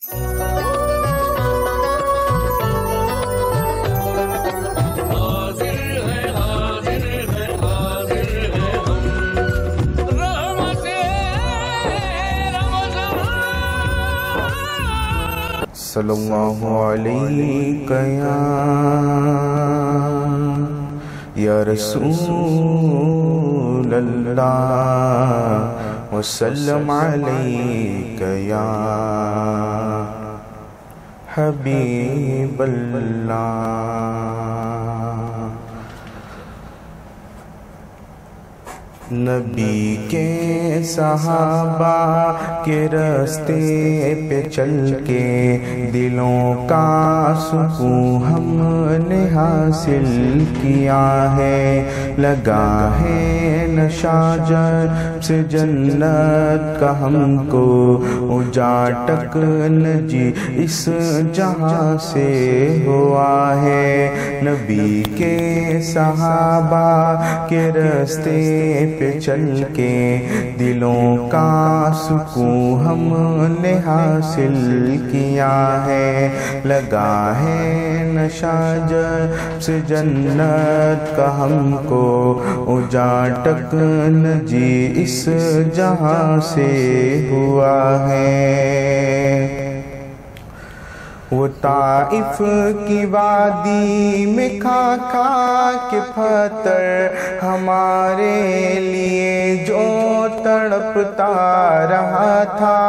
صلی اللہ علیہ یا رسول اللہ وسلم علیک یا حبیب اللہ۔ نبی کے صحابہ کے راستے پہ چل کے دلوں کا سکون ہم نے حاصل کیا ہے، لگا ہے نشہ جب سے جنت کا ہم کو اجاٹک نجی اس جہاں سے ہوا ہے۔ نبی کے صحابہ کے راستے پہ چل کے دلوں کا سکون ہم نے حاصل کیا ہے، لگا ہے نشہ جب سے جنت کا ہم کو اجاٹک نجی اس جہاں سے ہوا ہے۔ وہ طائف کی وادی میں کھا کھا کے پتھر ہمارے لیے جو تڑپتا رہا تھا،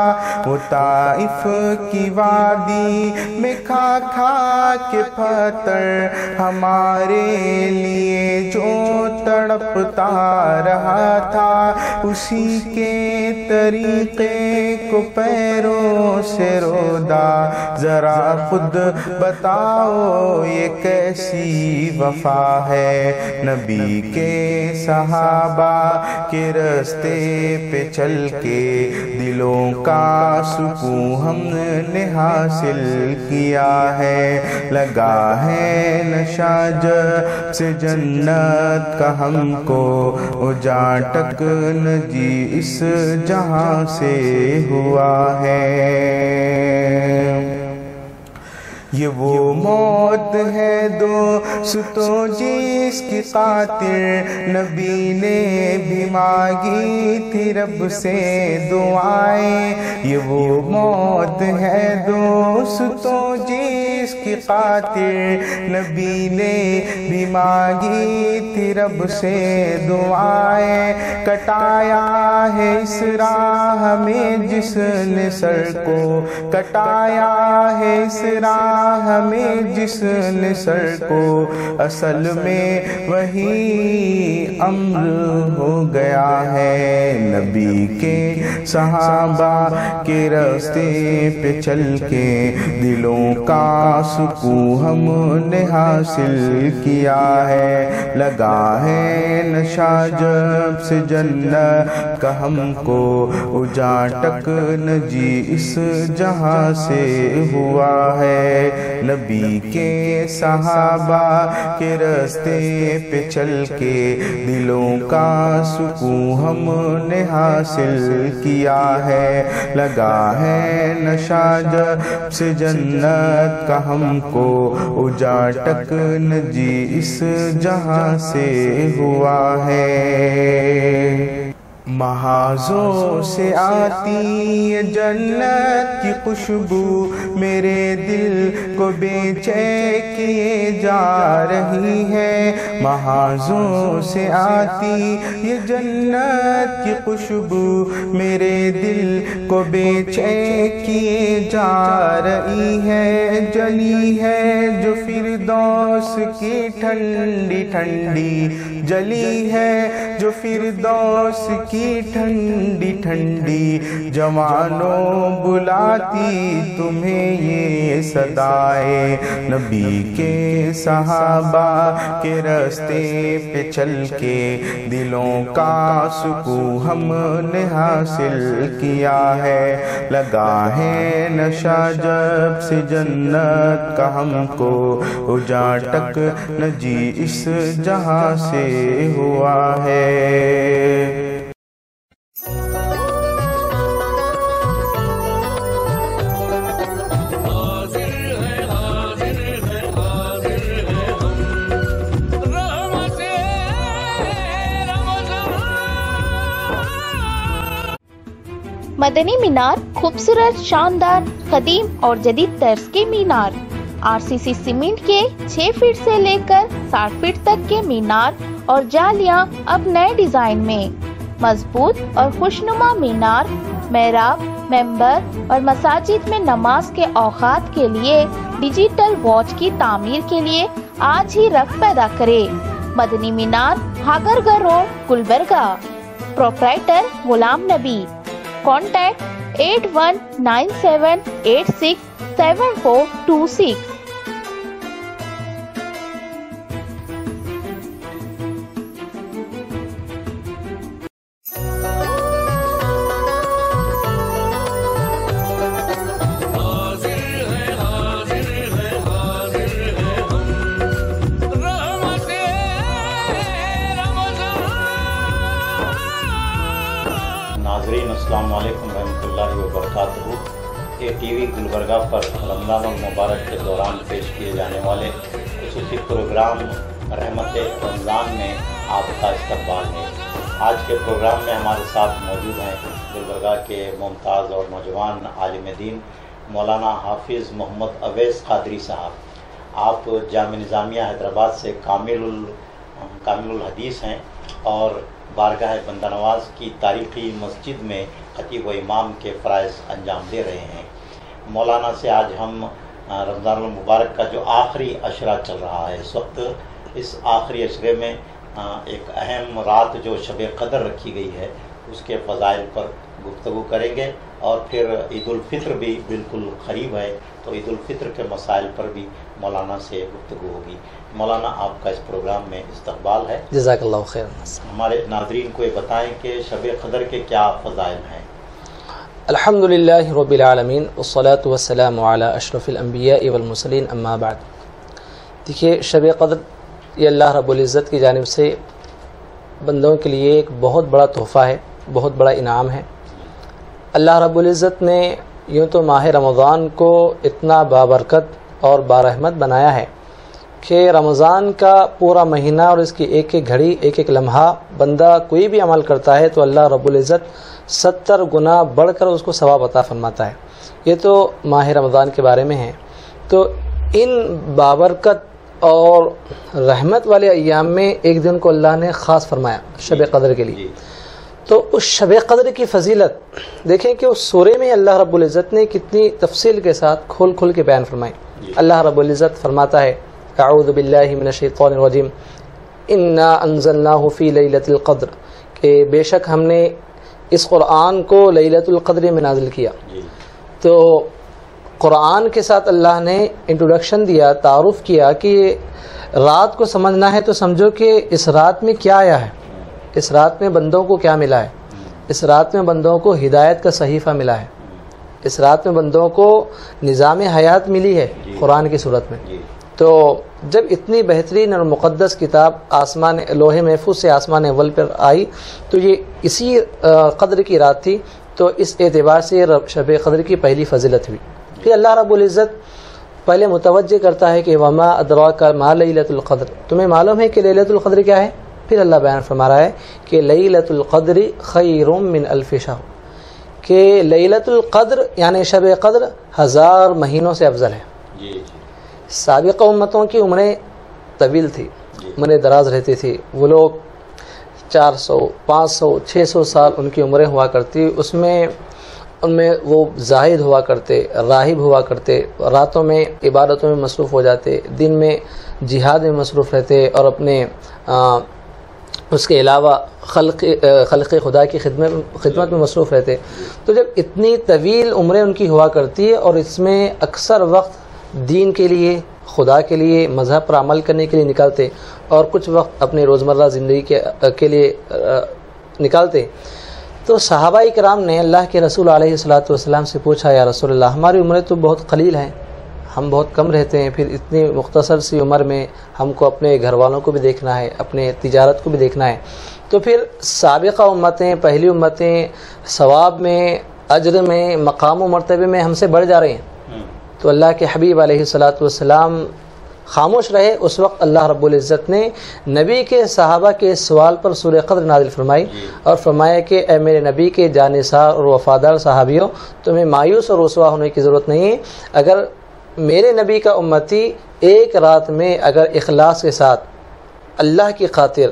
وہ طائف کی وادی میں کھا کھا کے پتھر ہمارے لیے جو تڑپتا رہا تھا، اسی کے طریقے کو پیروں سے رودا، ذرا خود بتاؤ یہ کیسی وفا ہے۔ نبی کے صحابہ کے راستے پہ چل کے دلوں کا سکون ہم نے حاصل کیا ہے، لگا ہے نشہ جب سے جنت کا ہم کو اجاٹک نجی اس جہاں سے ہوا ہے۔ یہ وہ موت ہے دوستو جس کی خاطر نبی نے بھی مانگی تھی رب سے دعائیں، یہ وہ موت ہے دوستو جس کی خاطر نبی نے بھی مانگی تھی رب سے دعائیں، کٹایا ہے اس راہ میں جس نے سر کو، کٹایا ہے اس راہ ہمیں جس نے سر کو، اصل میں وہی امر ہو گیا ہے۔ نبی کے صحابہ کے راستے پہ چل کے دلوں کا سکون ہم نے حاصل کیا ہے، لگا ہے نشہ جب سے جنت کا ہم کو اجاٹک نجی اس جہاں سے ہوا ہے۔ نبی کے صحابہ کے راستے پہ چل کے دلوں کا سکون ہم نے حاصل کیا ہے، لگا ہے نشہ جب سے جنت کا ہم کو اجاٹک نجی اس جہاں سے ہوا ہے۔ محاذوں سے آتی یہ جنت کی خوشبو میرے دل کو بے چین کیے جا رہی ہے، محاذوں سے آتی یہ جنت کی خوشبو میرے دل کو بے چین کیے جا رہی ہے، جلی ہے جو فردوس کی ٹھنڈی ٹھنڈی، جلی ہے جو فردوس کی ٹھنڈی ٹھنڈی، جوانوں بلاتی تمہیں یہ صدائے۔ نبی کے صحابہ کے راستے پہ چل کے دلوں کا سکون ہم نے حاصل کیا ہے، لگا ہے نشہ جب سے جنت کا ہم کو اجاٹک نجی اس جہاں سے ہوا ہے۔ مدنی مینار خوبصورت، شاندار، قدیم اور جدید طرز کے مینار، RCC سیمنٹ کے 6 فٹ سے لے کر 60 فٹ تک کے مینار اور جالیاں اب نئے ڈیزائن میں، مضبوط اور خوشنما مینار، محراب، ممبر اور مساجد میں نماز کے اوقات کے لیے ڈیجیٹل واچ کی تعمیر کے لیے آج ہی رقم پیدا کرے۔ مدنی مینار، ہاگرگاہ روڈ، گلبرگہ۔ پروپرائٹر غلام نبی۔ کانٹیکٹ 8197867426۔ ناظرین السلام علیکم ورحمۃ اللہ وبرکاتہ۔ ATV گلبرگہ پر رمضان المبارک کے دوران پیش کیے جانے والے خصوصی پروگرام رحمت رمضان میں آپ کا استقبال ہے۔ آج کے پروگرام میں ہمارے ساتھ موجود ہیں گلبرگہ کے ممتاز اور نوجوان عالم دین مولانا حافظ محمد اویس قادری صاحب۔ آپ جامعہ نظامیہ حیدرآباد سے کامل الحدیث ہیں اور بارگاہ بندہ نواز کی تاریخی مسجد میں خطیب و امام کے فرائض انجام دے رہے ہیں۔ مولانا سے آج ہم رمضان المبارک کا جو آخری عشرہ چل رہا ہے، اس وقت اس آخری عشرے میں ایک اہم رات جو شب قدر رکھی گئی ہے اس کے فضائل پر گفتگو کریں گے، اور پھر عید الفطر بھی بالکل قریب ہے تو عید الفطر کے مسائل پر بھی مولانا سے گفتگو ہوگی۔ مولانا آپ کا اس پروگرام میں استقبال ہے، جزاک اللہ خیر۔ ہمارے ناظرین کو یہ بتائیں کہ شب قدر کے کیا فضائل ہیں؟ الحمدللہ رب العالمین والصلاة والسلام علی اشرف الانبیاء والمرسلین، اما بعد۔ دیکھیے، شب قدر یہ اللہ رب العزت کی جانب سے بندوں کے لیے ایک بہت بڑا تحفہ ہے، بہت بڑا انعام ہے۔ اللہ رب العزت نے یوں تو ماہ رمضان کو اتنا بابرکت اور بارحمت بنایا ہے کہ رمضان کا پورا مہینہ اور اس کی ایک ایک گھڑی، ایک ایک لمحہ بندہ کوئی بھی عمل کرتا ہے تو اللہ رب العزت 70 گنا بڑھ کر اس کو ثواب عطا فرماتا ہے۔ یہ تو ماہ رمضان کے بارے میں ہے۔ تو ان بابرکت اور رحمت والے ایام میں ایک دن کو اللہ نے خاص فرمایا شب قدر کے لیے۔ تو اس شب قدر کی فضیلت دیکھیں کہ اس سورے میں اللہ رب العزت نے کتنی تفصیل کے ساتھ کھول کھول کے بیان فرمائی۔ اللہ رب العزت فرماتا ہے، اعوذ باللہ من الشیطان الرجیم، انا انزلناہ فی لیلۃ القدر، کہ بے شک ہم نے اس قرآن کو لیلۃ القدر میں نازل کیا۔ تو قرآن کے ساتھ اللہ نے انٹروڈکشن دیا، تعارف کیا کہ رات کو سمجھنا ہے تو سمجھو کہ اس رات میں کیا آیا ہے، اس رات میں بندوں کو کیا ملا ہے، اس رات میں بندوں کو ہدایت کا صحیفہ ملا ہے، اس رات میں بندوں کو نظام حیات ملی ہے قرآن کی صورت میں۔ تو جب اتنی بہترین اور مقدس کتاب آسمان لوح محفوظ سے آسمان اول پر آئی تو یہ اسی قدر کی رات تھی، تو اس اعتبار سے شب قدر کی پہلی فضیلت ہوئی۔ پھر اللہ رب العزت پہلے متوجہ کرتا ہے کہ وما ادراک ما لیلۃ القدر، تمہیں معلوم ہے کہ لیلۃ القدر کیا ہے؟ پھر اللہ بیان فرما رہا ہے کہ لیلۃ القدر خیر من الف شہر، کہ لیلۃ القدر یعنی شب قدر 1000 مہینوں سے افضل ہے۔ سابقہ امتوں کی عمریں طویل تھی، عمریں دراز رہتی تھی، وہ لوگ 400 500 600 سال ان کی عمریں ہوا کرتی، ان میں وہ زاہد ہوا کرتے، راہب ہوا کرتے، راتوں میں عبادتوں میں مصروف ہو جاتے، دن میں جہاد میں مصروف رہتے، اور اپنے اس کے علاوہ خلق خدا کی خدمت میں مصروف رہتے۔ تو جب اتنی طویل عمریں ان کی ہوا کرتی ہے اور اس میں اکثر وقت دین کے لیے، خدا کے لیے، مذہب پر عمل کرنے کے لیے نکالتے اور کچھ وقت اپنے روزمرہ زندگی کے لیے نکالتے، تو صحابہ کرام نے اللہ کے رسول علیہ الصلوۃ والسلام سے پوچھا، یا رسول اللہ، ہماری عمریں تو بہت قلیل ہیں، ہم بہت کم رہتے ہیں، پھر اتنی مختصر سی عمر میں ہم کو اپنے گھر والوں کو بھی دیکھنا ہے، اپنے تجارت کو بھی دیکھنا ہے، تو پھر سابقہ امتیں، پہلی امتیں ثواب میں، اجر میں، مقام و مرتبے میں ہم سے بڑھ جا رہے ہیں۔ تو اللہ کے حبیب علیہ الصلوۃ والسلام خاموش رہے، اس وقت اللہ رب العزت نے نبی کے صحابہ کے سوال پر سورہ قدر نازل فرمائی اور فرمایا کہ اے میرے نبی کے جانثار اور وفادار صحابیوں، تمہیں مایوس اور رسوا ہونے کی ضرورت نہیں ہے۔ اگر میرے نبی کا امتی ایک رات میں اگر اخلاص کے ساتھ اللہ کی خاطر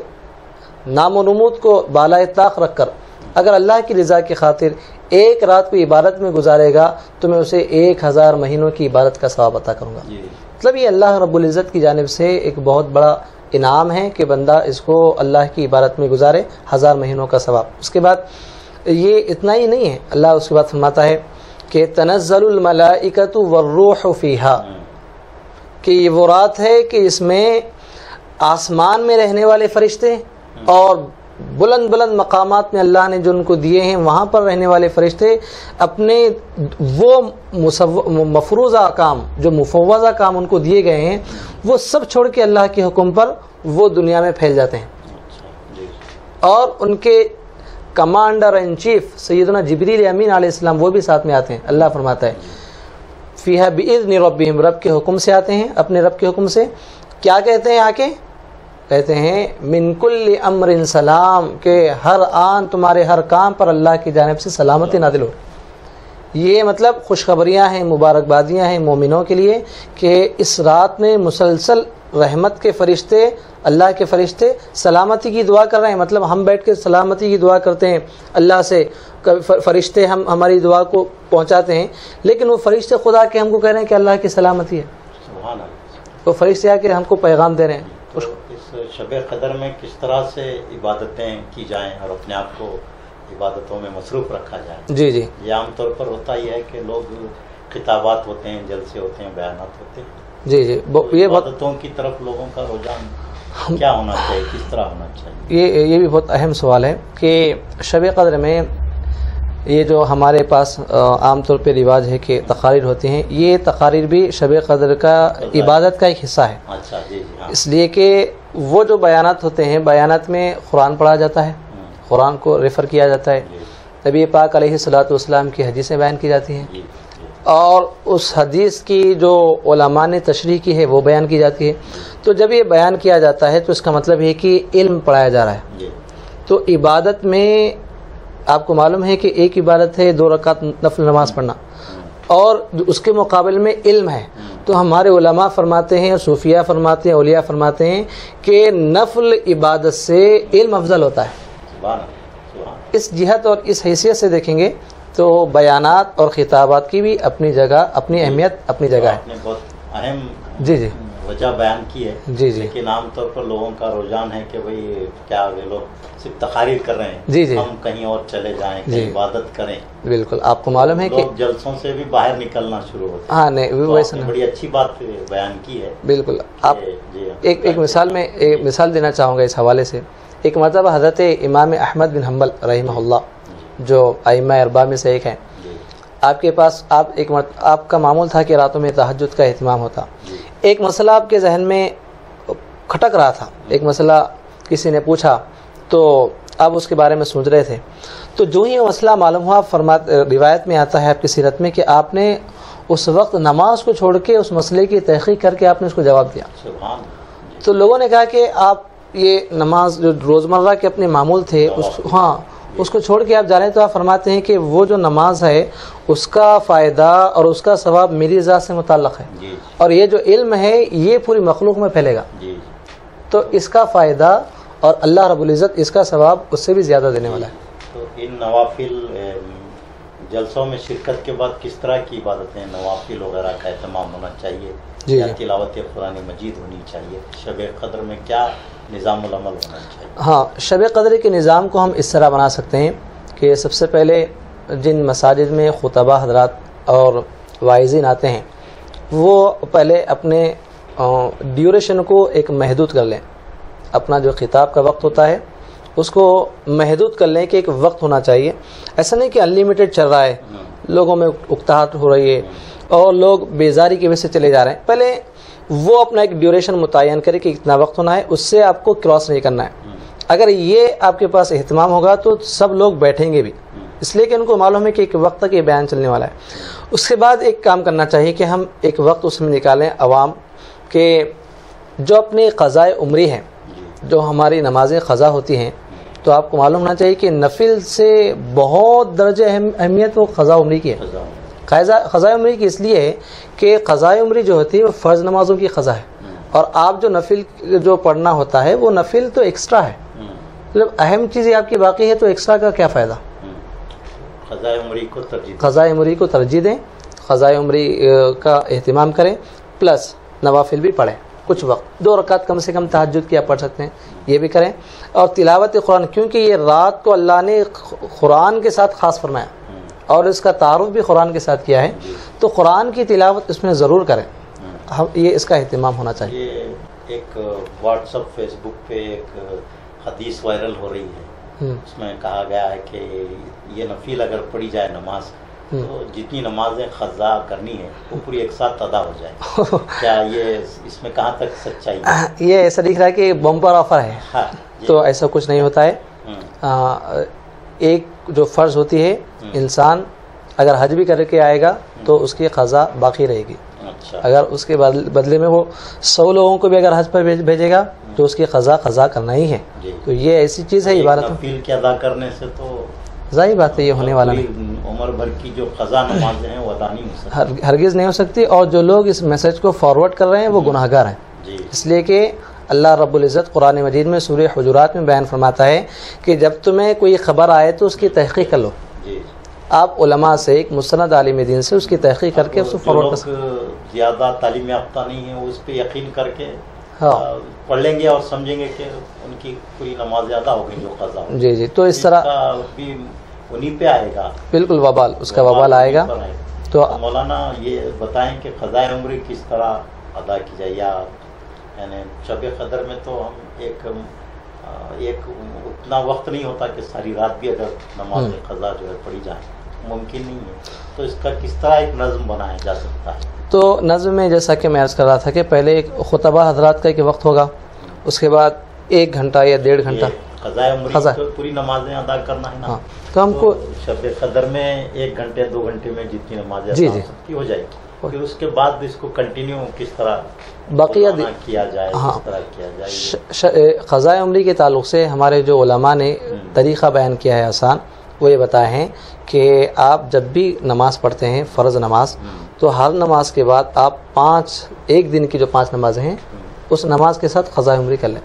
نام و نمود کو بالائے طاق رکھ کر اگر اللہ کی رضا کی خاطر ایک رات کو عبادت میں گزارے گا تو میں اسے 1000 مہینوں کی عبادت کا ثواب عطا کروں گا۔ مطلب یہ اللہ رب العزت کی جانب سے ایک بہت بڑا انعام ہے کہ بندہ اس کو اللہ کی عبادت میں گزارے 1000 مہینوں کا ثواب۔ اس کے بعد یہ اتنا ہی نہیں ہے، اللہ اس کے بعد فرماتا ہے کہ تنزل الملائکۃ والروح فیہا، کہ یہ وہ رات ہے کہ اس میں آسمان میں رہنے والے فرشتے اور بلند بلند مقامات میں اللہ نے جو ان کو دیے ہیں وہاں پر رہنے والے فرشتے اپنے وہ مفروضہ کام، جو مفوضہ کام ان کو دیے گئے ہیں، وہ سب چھوڑ کے اللہ کے حکم پر وہ دنیا میں پھیل جاتے ہیں۔ اور ان کے کمانڈر ان چیف سیدنا جبریل امین علیہ السلام وہ بھی ساتھ میں آتے ہیں۔ اللہ فرماتا ہے فیہا بإذن ربہم، رب کے حکم سے آتے ہیں، اپنے رب کے حکم سے۔ کیا کہتے ہیں آ کے؟ کہتے ہیں من کل امر سلام، کہ ہر آن تمہارے ہر کام پر اللہ کی جانب سے سلامتی نازل ہو۔ یہ مطلب خوشخبریاں ہیں، مبارکبادیاں ہیں مومنوں کے لیے کہ اس رات میں مسلسل رحمت کے فرشتے، اللہ کے فرشتے سلامتی کی دعا کر رہے ہیں۔ مطلب ہم بیٹھ کے سلامتی کی دعا کرتے ہیں اللہ سے، فرشتے ہماری دعا کو پہنچاتے ہیں، لیکن وہ فرشتے خدا کے ہم کو کہہ رہے ہیں کہ اللہ کی سلامتی ہے۔ وہ فرشتے آ کے ہم کو پیغام دے رہے ہیں۔ اس شب قدر میں کس طرح سے عبادتیں کی جائیں اور اپنے آپ کو عبادتوں میں مصروف رکھا جائے؟ جی جی، یہ عام طور پر ہوتا ہی ہے کہ لوگ خطابات ہوتے ہیں، جلسے ہوتے ہیں، بیانات ہوتے ہیں۔ جی جی، یہ عبادتوں کی طرف لوگوں کا رجحان کیا ہونا چاہیے، کس طرح ہونا چاہیے؟ یہ بھی بہت اہم سوال ہے کہ شب قدر میں یہ جو ہمارے پاس عام طور پہ رواج ہے کہ تقاریر ہوتی ہیں، یہ تقاریر بھی شب قدر کا عبادت کا ایک حصہ ہے۔ اچھا جی، اس لیے کہ وہ جو بیانات ہوتے ہیں، بیانات میں قرآن پڑھا جاتا ہے، قرآن کو ریفر کیا جاتا ہے، نبی پاک علیہ الصلوۃ والسلام کی حدیثیں بیان کی جاتی ہیں، اور اس حدیث کی جو علماء نے تشریح کی ہے وہ بیان کی جاتی ہے۔ تو جب یہ بیان کیا جاتا ہے تو اس کا مطلب ہے کہ علم پڑھایا جا رہا ہے۔ تو عبادت میں آپ کو معلوم ہے کہ ایک عبادت ہے 2 رکعت نفل نماز پڑھنا، اور اس کے مقابل میں علم ہے۔ تو ہمارے علماء فرماتے ہیں، صوفیاء فرماتے ہیں، اولیاء فرماتے ہیں کہ نفل عبادت سے علم افضل ہوتا ہے۔ اس جہت اور اس حیثیت سے دیکھیں گے تو بیانات اور خطابات کی بھی اپنی جگہ، اپنی اہمیت اپنی جگہ ہے۔ آپ نے بہت اہم جی جی وجہ بیان کی ہے، جی جی، لیکن عام طور پر لوگوں کا رجحان ہے کہ بھئی کیا یہ لوگ صرف تقاریر کر رہے ہیں، جی جی، ہم کہیں اور چلے جائیں، جی، کہیں عبادت کریں۔ بالکل آپ کو معلوم ہے کہ لوگ جلسوں سے بھی باہر نکلنا شروع ہوتے ہیں۔ ہاں نہیں، تو ویسا آپ نے نہیں، بڑی اچھی بات بیان کی ہے۔ بالکل۔ آپ جی، ایک مثال میں ایک مثال دینا چاہوں گا اس حوالے سے۔ ایک مرتبہ حضرت امام احمد بن حنبل رحمہ اللہ، جو ائمہ اربعہ میں سے ایک ہیں، آپ کے پاس آپ کا معمول تھا کہ راتوں میں تہجد کا اہتمام ہوتا۔ ایک مسئلہ آپ کے ذہن میں کھٹک رہا تھا، ایک مسئلہ کسی نے پوچھا تو آپ اس کے بارے میں سوچ رہے تھے، تو جو ہی وہ مسئلہ معلوم ہوا، روایت میں آتا ہے آپ کی سیرت میں کہ آپ نے اس وقت نماز کو چھوڑ کے اس مسئلے کی تحقیق کر کے آپ نے اس کو جواب دیا۔ تو لوگوں نے کہا کہ آپ یہ نماز جو روزمرہ کے اپنے معمول تھے اس کو چھوڑ کے آپ جا رہے ہیں، تو آپ فرماتے ہیں کہ وہ جو نماز ہے اس کا فائدہ اور اس کا ثواب میری ذات سے متعلق ہے، اور یہ جو علم ہے یہ پوری مخلوق میں پھیلے گا، تو اس کا فائدہ اور اللہ رب العزت اس کا ثواب اس سے بھی زیادہ دینے والا ہے۔ تو ان نوافل جلسوں میں شرکت کے بعد کس طرح کی عبادتیں، نوافل وغیرہ کا اہتمام ہونا چاہیے، یا تلاوت قرآن مجید ہونی چاہیے؟ شب قدر میں کیا نظام العمل ہونا چاہیے؟ ہاں، شب قدر کے نظام کو ہم اس طرح بنا سکتے ہیں کہ سب سے پہلے جن مساجد میں خطبہ حضرات اور واعظین آتے ہیں وہ پہلے اپنے ڈیوریشن کو ایک محدود کر لیں، اپنا جو خطاب کا وقت ہوتا ہے اس کو محدود کر لیں کہ ایک وقت ہونا چاہیے۔ ایسا نہیں کہ انلیمیٹڈ چل رہا ہے، لوگوں میں اکتاہٹ ہو رہی ہے اور لوگ بیزاری کی وجہ سے چلے جا رہے ہیں۔ پہلے وہ اپنا ایک ڈیوریشن متعین کرے کہ اتنا وقت ہونا ہے، اس سے آپ کو کراس نہیں کرنا ہے۔ اگر یہ آپ کے پاس اہتمام ہوگا تو سب لوگ بیٹھیں گے بھی، اس لیے کہ ان کو معلوم ہے کہ ایک وقت تک یہ بیان چلنے والا ہے۔ اس کے بعد ایک کام کرنا چاہیے کہ ہم ایک وقت اس میں نکالیں عوام کے جو اپنی قضائے عمری ہیں، جو ہماری نمازیں قضا ہوتی ہیں، تو آپ کو معلوم ہونا چاہیے کہ نفل سے بہت درجہ اہمیت وہ قضاء عمری کی ہے۔ قضاء عمری کی اس لیے ہے کہ قضاء عمری جو ہوتی ہے وہ فرض نمازوں کی قضا ہے، اور آپ جو نفل جو پڑھنا ہوتا ہے وہ نفل تو ایکسٹرا ہے، جب اہم چیزیں آپ کی باقی ہے تو ایکسٹرا کا کیا فائدہ؟ قضاء عمری کو ترجیح دیں، قضاء عمری کا اہتمام کریں، پلس نوافل بھی پڑھیں، کچھ وقت 2 رکعت کم سے کم تہجد کی آپ پڑھ سکتے ہیں، یہ بھی کریں، اور تلاوت قرآن، کیونکہ یہ رات کو اللہ نے قرآن کے ساتھ خاص فرمایا اور اس کا تعارف بھی قرآن کے ساتھ کیا ہے، تو قرآن کی تلاوت اس میں ضرور کریں، یہ اس کا اہتمام ہونا چاہیے۔ یہ ایک واٹس ایپ فیس بک پہ ایک حدیث وائرل ہو رہی ہے، اس میں کہا گیا ہے کہ یہ نفل اگر پڑھی جائے نماز تو جتنی نمازیں قضا کرنی ہے وہ پوری ایک ساتھ ادا ہو جائے، کیا یہ اس میں کہاں تک سچائی ہے؟ یہ ایسا دکھ رہا ہے کہ بمپر آفر ہے، تو ایسا کچھ نہیں ہوتا ہے۔ ایک جو فرض ہوتی ہے، انسان اگر حج بھی کر کے آئے گا تو اس کی قضا باقی رہے گی، اگر اس کے بدلے میں وہ 100 لوگوں کو بھی اگر حج پر بھیجے گا تو اس کی قضا کرنا ہی ہے، تو یہ ایسی چیز ہے عبادت نفل کے ادا کرنے سے تو ظاہر بات ہے یہ ہونے والا نہیں، عمر بھر کی جو قضا نمازیں ہیں وہ ادا نہیں ہو سکتی، ہرگز نہیں ہو سکتی، اور جو لوگ اس میسج کو فارورڈ کر رہے ہیں وہ گناہ گار ہیں، اس لیے کہ اللہ رب العزت قرآن مجید میں سورہ حجرات میں بیان فرماتا ہے کہ جب تمہیں کوئی خبر آئے تو اس کی تحقیق کر لو، آپ علماء سے، ایک مسند عالم دین سے اس کی تحقیق کر کے اس کو فارورڈ کر سکتے ہیں۔ زیادہ تعلیم یافتہ نہیں ہیں وہ اس پہ یقین کر کے پڑھ لیں گے اور سمجھیں گے کہ ان کی پوری نماز ادا ہو گئی جو قضا ہو، جی تو اس طرح بھی انہیں پہ آئے گا، بالکل وبال، اس کا وبال آئے گا۔ تو مولانا یہ بتائیں کہ قضاء عمری کس طرح ادا کی جائے، یا یعنی شب قدر میں تو ہم ایک اتنا وقت نہیں ہوتا کہ ساری رات بھی اگر نماز قضا جو ہے پڑھی جائے، ممکن نہیں ہے، تو اس کا کس طرح ایک نظم بنایا جا سکتا ہے؟ تو نظم میں جیسا کہ میں عرض کر رہا تھا کہ پہلے ایک خطبہ حضرات کا ایک وقت ہوگا، اس کے بعد 1 گھنٹہ یا 1.5 گھنٹہ قضاء عمری پوری نمازیں ادا کرنا ہے نا، تو ہم کو شب قدر میں 1 گھنٹے 2 گھنٹے میں جتنی نمازیں ادا ہو سکتی ہو جائے گی، پھر اس کے بعد اس کو کنٹینیو کس طرح بقیہ کیا جائے، کس طرح کیا جائے۔ قضاء عمری کے تعلق سے ہمارے جو علماء نے طریقہ بیان کیا ہے آسان، وہ یہ بتائے ہیں کہ آپ جب بھی نماز پڑھتے ہیں فرض نماز، تو ہر نماز کے بعد آپ 1 دن کی جو 5 نمازیں ہیں اس نماز کے ساتھ قضاء عمری کر لیں،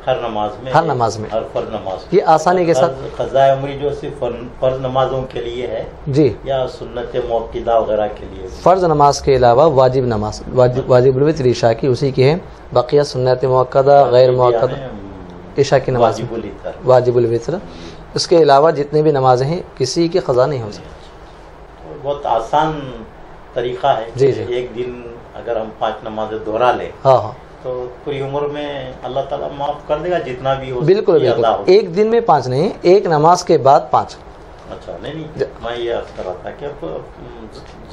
ہر نماز میں ہر فرض نماز، یہ آسانی کے ساتھ۔ قضاء عمری جو صرف فرض نمازوں کے لیے ہے جی، یا سنت موقدہ وغیرہ کے لیے؟ فرض نماز کے علاوہ واجب نماز، واجب الوتر عشاء کی اسی کی ہے، بقیہ سنت موقدہ غیر موقدہ عشاء کی نماز واجب الوتر، اس کے علاوہ جتنے بھی نمازیں ہیں کسی کی قضا نہیں ہو سکتی۔ بہت آسان طریقہ ہے، جی ایک دن اگر ہم 5 نمازیں دہرا لیں تو پوری عمر میں اللہ تعالیٰ معاف کر دے گا جتنا بھی ہو۔ بالکل، ایک دن میں 5 نہیں، ایک نماز کے بعد 5۔ اچھا، نہیں میں یہ عرض کر رہا تھا کہ اب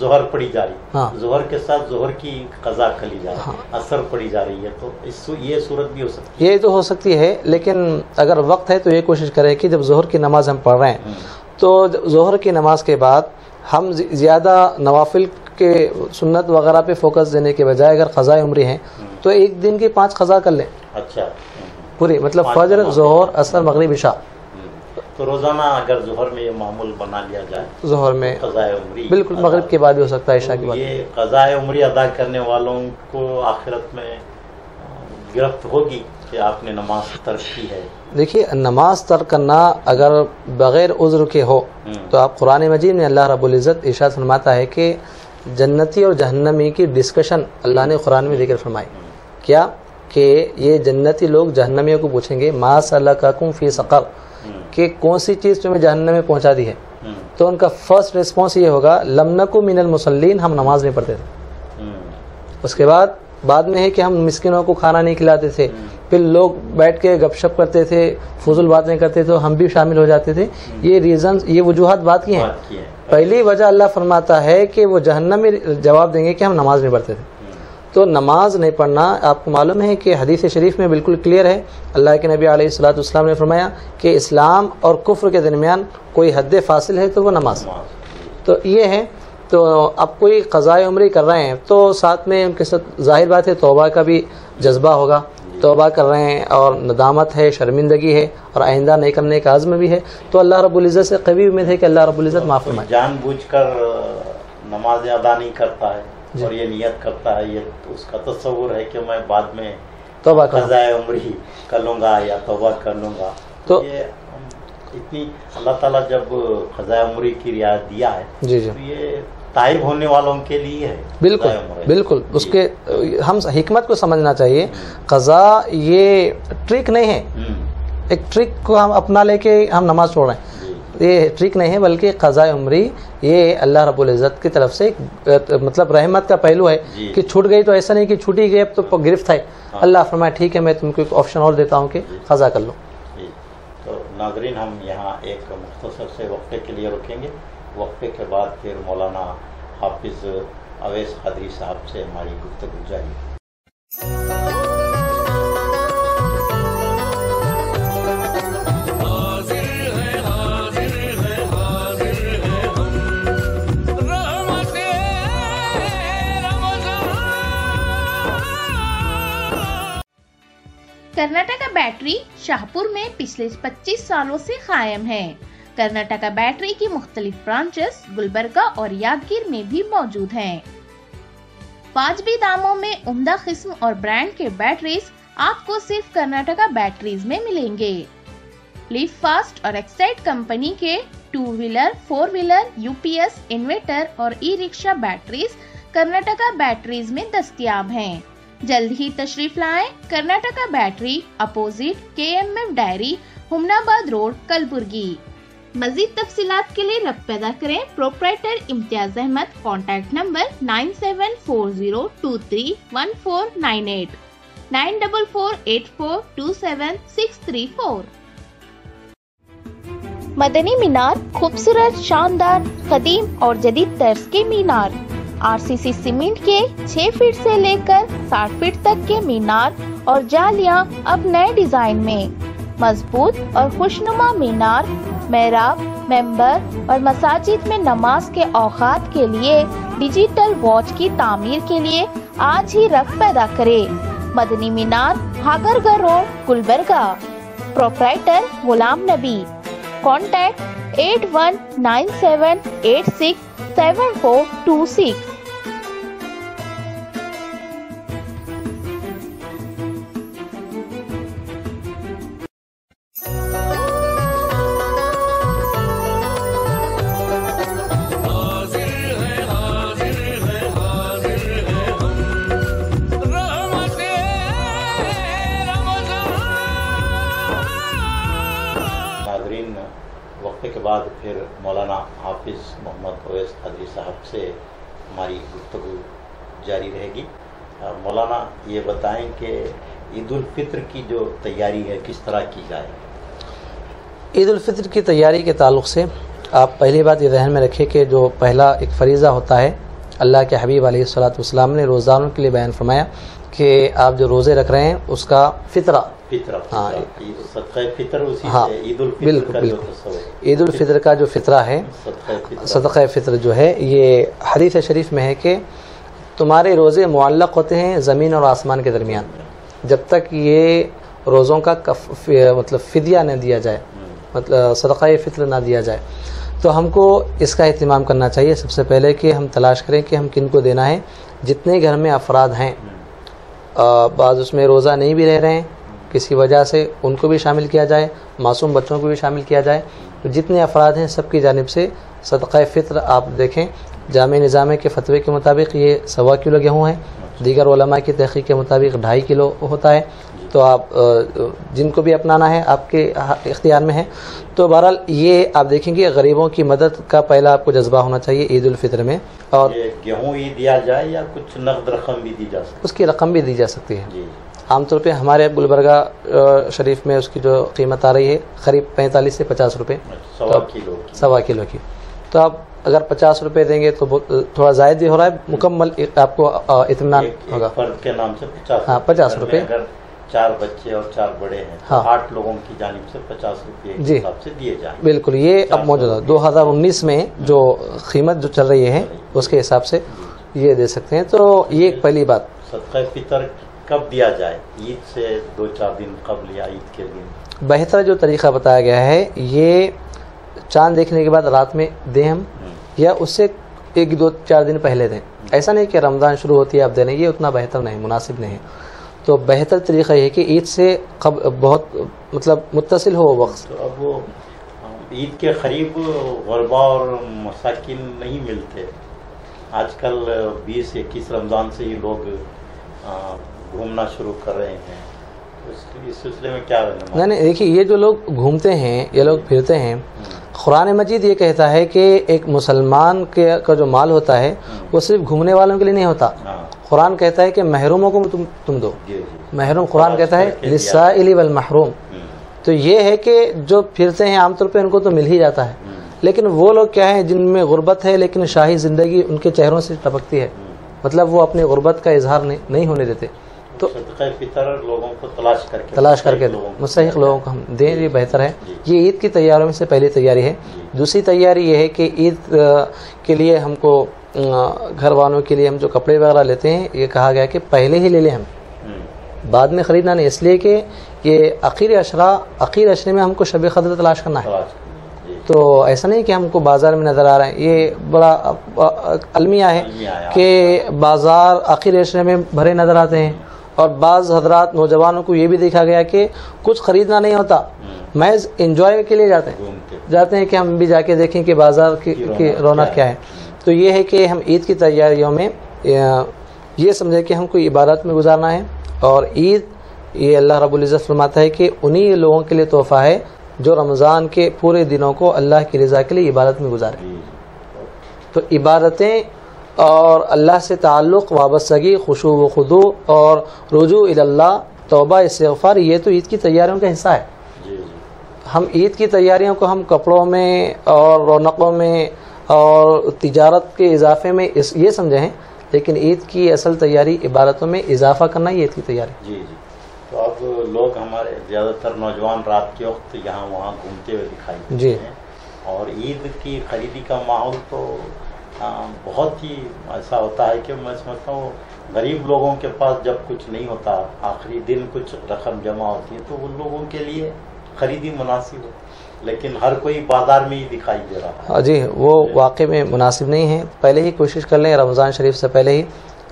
ظہر پڑھی جا رہی، ظہر کے ساتھ ظہر کی قضا کھلی جا رہی، عصر پڑھی جا رہی ہے، تو یہ صورت بھی ہو سکتی ہے؟ یہ تو ہو سکتی ہے، لیکن اگر وقت ہے تو یہ کوشش کریں کہ جب ظہر کی نماز ہم پڑھ رہے ہیں تو ظہر کی نماز کے بعد ہم زیادہ نوافل کے سنت وغیرہ پہ فوکس دینے کے بجائے اگر قضاء عمری ہیں تو 1 دن کی 5 قضا کر لیں۔ اچھا، پوری مطلب فجر، ظہر، عصر، مغرب، عشاء، تو روزانہ اگر ظہر میں یہ معمول بنا لیا جائے، ظہر میں قضاء عمری بالکل مغرب کے بعد بھی ہو سکتا ہے، عشاء کے بعد۔ یہ قضاء عمری ادا کرنے والوں کو آخرت میں گرفت ہوگی کہ آپ نے نماز ترک کی ہے؟ دیکھیے، نماز ترک کرنا اگر بغیر عذر کے ہو تو آپ قرآن مجید میں اللہ رب العزت ارشاد فرماتا ہے کہ جنتی اور جہنمی کی ڈسکشن اللہ نے قرآن میں ذکر فرمائی، کیا کہ یہ جنتی لوگ جہنمیوں کو پوچھیں گے ما سلککم فی سقر، کہ کون سی چیز تمہیں جہنم میں پہنچا دی ہے، تو ان کا فرسٹ ریسپانس یہ ہوگا لم نکو من المصلین، ہم نماز نہیں پڑھتے تھے۔ اس کے بعد میں ہے کہ ہم مسکینوں کو کھانا نہیں کھلاتے تھے، پھر لوگ بیٹھ کے گپ شپ کرتے تھے، فضول باتیں کرتے تھے، ہم بھی شامل ہو جاتے تھے۔ یہ ریزنز، یہ وجوہات بات کی ہیں۔ پہلی وجہ اللہ فرماتا ہے کہ وہ جہنم میں جواب دیں گے کہ ہم نماز نہیں پڑھتے تھے، تو نماز نہیں پڑھنا آپ کو معلوم ہے کہ حدیث شریف میں بالکل کلیئر ہے، اللہ کے نبی علیہ الصلوۃ والسلام نے فرمایا کہ اسلام اور کفر کے درمیان کوئی حد فاصل ہے تو وہ نماز۔ تو یہ ہے تو اب کوئی قضاء عمری کر رہے ہیں تو ساتھ میں ان کے ساتھ ظاہر بات ہے توبہ کا بھی جذبہ ہوگا، توبہ کر رہے ہیں اور ندامت ہے، شرمندگی ہے اور آئندہ نہیں کرنے کا عزم بھی ہے، تو اللہ رب العزت سے قوی امید ہے کہ اللہ رب العزت معاف فرمائے۔ جان بوجھ کر نماز ادا نہیں کرتا ہے اور یہ نیت کرتا ہے، یہ اس کا تصور ہے کہ میں بعد میں توبہ کریں، قضاء عمری کر لوں گا یا توبہ کر لوں گا، تو یہ اتنی اللہ تعالیٰ جب قضاء عمری کی رعایت دیا ہے جی جی تو یہ تائب ہونے والوں کے لیے ہے۔ بالکل قضاء عمری بالکل، اس کے ہم حکمت کو سمجھنا چاہیے۔ قضاء یہ ٹرک نہیں ہے، ایک ٹرک کو ہم اپنا لے کے ہم نماز چھوڑ رہے ہیں، یہ ٹرک نہیں ہے، بلکہ قضاء عمری یہ اللہ رب العزت کی طرف سے مطلب رحمت کا پہلو ہے کہ چھوٹ گئی تو ایسا نہیں کہ چھوٹی گئی اب تو گرفت ہے، اللہ فرمائے ٹھیک ہے میں تم کو ایک آپشن اور دیتا ہوں کہ قضا کر لو۔ تو ناظرین ہم یہاں ایک مختصر سے وقفے کے لیے رکیں گے، وقفے کے بعد پھر مولانا حافظ اویس قادری صاحب سے ہماری گفتگو جاری ہے۔ کرناٹکا بیٹری شاہپور میں پچھلے 25 سالوں سے قائم ہے۔ کرناٹکا بیٹری کی مختلف برانچز گلبرگہ اور یادگیر میں بھی موجود ہیں۔ واجبی داموں میں عمدہ قسم اور برانڈ کے بیٹریز آپ کو صرف کرناٹکا بیٹریز میں ملیں گے۔ لیف فاسٹ اور ایکسائٹ کمپنی کے 2 ویلر، 4 ویلر، UPS، انورٹر اور e rickshaw batteries Karnataka batteries میں دستیاب ہیں۔ جلد ہی تشریف لائیں۔ Karnataka battery, opposite KMF dairy, Humnabad road, Kalaburagi. مزید تفصیلات کے لیے رابطہ پیدا کریں پروپرائٹر امتیاز احمد۔ Contact number 9740231498 9448427634۔ مدنی مینار خوبصورت، شاندار، قدیم اور جدید طرز کے مینار۔ RCC سیمنٹ کے 6 فٹ سے لے کر 60 فٹ تک کے مینار اور جالیاں اب نئے ڈیزائن میں۔ مضبوط اور خوشنما مینار، محراب، ممبر اور مساجد میں نماز کے اوقات کے لیے ڈیجیٹل واچ کی تعمیر کے لیے آج ہی رقم پیدا کرے۔ مدنی مینار، ہاگرگر روڈ، گلبرگہ۔ پروپرائٹر غلام نبی۔ کانٹیکٹ 8197867426۔ وقفے کے بعد پھر مولانا حافظ محمد اویس قادری صاحب سے ہماری گفتگو جاری رہے گی۔ مولانا یہ بتائیں کہ عید الفطر کی جو تیاری ہے کس طرح کی جائے؟ عید الفطر کی تیاری کے تعلق سے آپ پہلی بات یہ ذہن میں رکھیں کہ جو پہلا ایک فریضہ ہوتا ہے، اللہ کے حبیب علیہ الصلوۃ والسلام نے روزانوں کے لیے بیان فرمایا کہ آپ جو روزے رکھ رہے ہیں اس کا فطرہ، ہاں صدقہ فطر، اسی ہاں سے عید الفطر بالکل کا جو بالکل تصور، عید الفطر کا جو فطرہ ہے، صدقہ فطر جو ہے، یہ حدیث شریف میں ہے کہ تمہارے روزے معلق ہوتے ہیں زمین اور آسمان کے درمیان، جب تک یہ روزوں کا مطلب فدیہ نہ دیا جائے، مطلب صدقہ فطر نہ دیا جائے۔ تو ہم کو اس کا اہتمام کرنا چاہیے۔ سب سے پہلے کہ ہم تلاش کریں کہ ہم کن کو دینا ہے۔ جتنے گھر میں افراد ہیں، بعض اس میں روزہ نہیں بھی رہ رہے ہیں کسی وجہ سے، ان کو بھی شامل کیا جائے، معصوم بچوں کو بھی شامل کیا جائے۔ تو جتنے افراد ہیں سب کی جانب سے صدقہ فطر آپ دیکھیں، جامع نظامے کے فتوے کے مطابق یہ 1.25 کلو گیہوں ہے، دیگر علماء کی تحقیق کے مطابق 2.5 کلو ہوتا ہے۔ تو آپ جن کو بھی اپنانا ہے آپ کے اختیار میں ہے۔ تو بہرحال یہ آپ دیکھیں گے غریبوں کی مدد کا پہلا آپ کو جذبہ ہونا چاہیے عید الفطر میں۔ اور یہ گیہوں ہی دیا جائے یا کچھ نقد رقم بھی دی جا سکتی اس کی رقم بھی دی جا سکتی ہے۔ جی عام طور پہ ہمارے گلبرگہ شریف میں اس کی جو قیمت آ رہی ہے قریب 45 سے 50 روپے، 1.25 کلو کی۔ تو آپ اگر 50 روپے دیں گے تو تھوڑا زائد بھی ہو رہا ہے، مکمل آپ کو اطمینان ہوگا۔ فرد کے نام سے 50 ہاں 50 روپے، 4 بچے اور 4 بڑے ہیں، ہاں 8 لوگوں کی جانب سے 50 روپے کے جی حساب سے دیے جائیں. بالکل. یہ اب موجودہ 2019 میں جو قیمت جو چل رہی ہے اس کے حساب سے یہ دے سکتے ہیں. تو یہ ایک پہلی بات. صدقہ فطر کب دیا جائے؟ عید سے 2-4 دن قبل یا عید کے دن؟ بہتر جو طریقہ بتایا گیا ہے یہ چاند دیکھنے کے بعد رات میں دیں ہم، یا اس سے 1-2-4 دن پہلے دیں. ایسا نہیں کہ رمضان شروع ہوتی ہے اب دینے، یہ اتنا بہتر نہیں، مناسب نہیں. تو بہتر طریقہ یہ ہے کہ عید سے بہت مطلب متصل ہو وقت. تو اب وہ عید کے قریب غربا اور مساکین نہیں ملتے. آج کل 20-21 رمضان سے ہی لوگ گھومنا شروع کر رہے ہیں. اس سلسلے میں کیا رہنا؟ نہیں دیکھیے، یہ جو لوگ گھومتے ہیں، یہ لوگ پھرتے ہیں، قرآن مجید یہ کہتا ہے کہ ایک مسلمان کا جو مال ہوتا ہے وہ صرف گھومنے والوں کے لیے نہیں ہوتا. قرآن کہتا ہے کہ محروموں کو تم دو. محروم قرآن کہتا ہے للسائل والمحروم. تو یہ ہے کہ جو پھرتے ہیں عام طور پہ ان کو تو مل ہی جاتا ہے، لیکن وہ لوگ کیا ہیں جن میں غربت ہے لیکن شاہی زندگی ان کے چہروں سے ٹپکتی ہے، مطلب وہ اپنی غربت کا اظہار نہیں ہونے دیتے. تو صدقہ فطر لوگوں کو تلاش کر کے مستحق لوگوں کو ہم دیں، یہ بہتر ہے. یہ عید کی تیاریوں میں سے پہلی تیاری ہے. دوسری تیاری یہ ہے کہ عید کے لیے ہم کو گھر والوں کے لیے ہم جو کپڑے وغیرہ لیتے ہیں یہ کہا گیا کہ پہلے ہی لے لیں، ہم بعد میں خریدنا نہیں، اس لیے کہ یہ اخیر عشرے میں ہم کو شب قدر تلاش کرنا ہے. تو ایسا نہیں کہ ہم کو بازار میں نظر آ رہے ہیں. یہ بڑا المیہ ہے کہ بازار آخر عشرے میں بھرے نظر آتے ہیں، اور بعض حضرات نوجوانوں کو یہ بھی دیکھا گیا کہ کچھ خریدنا نہیں ہوتا، محض انجوائے کے لیے جاتے ہیں کہ ہم بھی جا کے دیکھیں کہ بازار کی رونق کیا ہے. تو یہ ہے کہ ہم عید کی تیاریوں میں یہ سمجھیں کہ ہم کو عبادت میں گزارنا ہے، اور عید یہ اللہ رب العزت فرماتا ہے کہ انہی لوگوں کے لیے تحفہ ہے جو رمضان کے پورے دنوں کو اللہ کی رضا کے لیے عبادت میں گزارے. تو عبادتیں اور اللہ سے تعلق، وابستگی، خشوع و خضوع اور رجوع الی اللہ، توبہ، استغفار، یہ تو عید کی تیاریوں کا حصہ ہے. ہم عید کی تیاریوں کو ہم کپڑوں میں اور رونقوں میں اور تجارت کے اضافے میں یہ سمجھیں ہیں، لیکن عید کی اصل تیاری عبادتوں میں اضافہ کرنا ہی عید کی تیاری. جی. تو اب لوگ ہمارے زیادہ تر نوجوان رات کے وقت یہاں وہاں گھومتے ہوئے دکھائی دیتے ہیں، اور عید کی خریدی کا ماحول تو بہت ہی ایسا ہوتا ہے کہ میں سمجھتا ہوں غریب لوگوں کے پاس جب کچھ نہیں ہوتا، آخری دن کچھ رقم جمع ہوتی ہے، تو ان لوگوں کے لیے خریدی مناسب ہے. لیکن ہر کوئی بازار میں ہی دکھائی دے رہا ہے. جی وہ واقع میں مناسب نہیں ہے. پہلے ہی کوشش کر لیں، رمضان شریف سے پہلے ہی